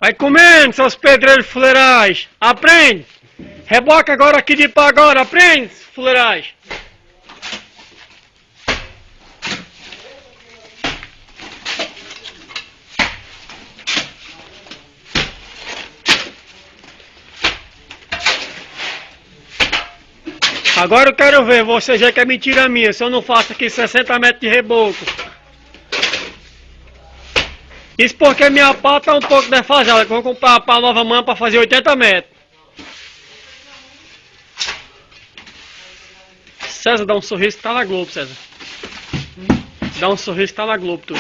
Vai comendo, seus pedreiros fuleirais. Aprende. Reboca agora aqui de pá agora. Aprende, fuleirais. Agora eu quero ver, você já que é mentira minha, se eu não faço aqui 60 metros de reboco. Isso porque minha pá tá um pouco defasada, que eu vou comprar uma pá nova mão para fazer 80 metros. César, dá um sorriso que tá na Globo, César. Dá um sorriso que tá na Globo, tu.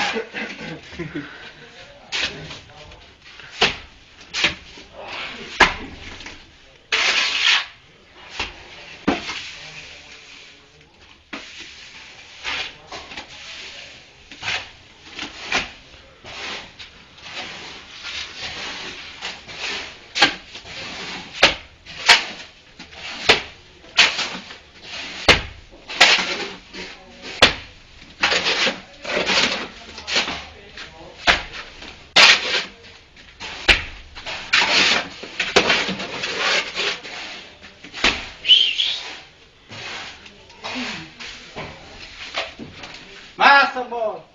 Massa, bola!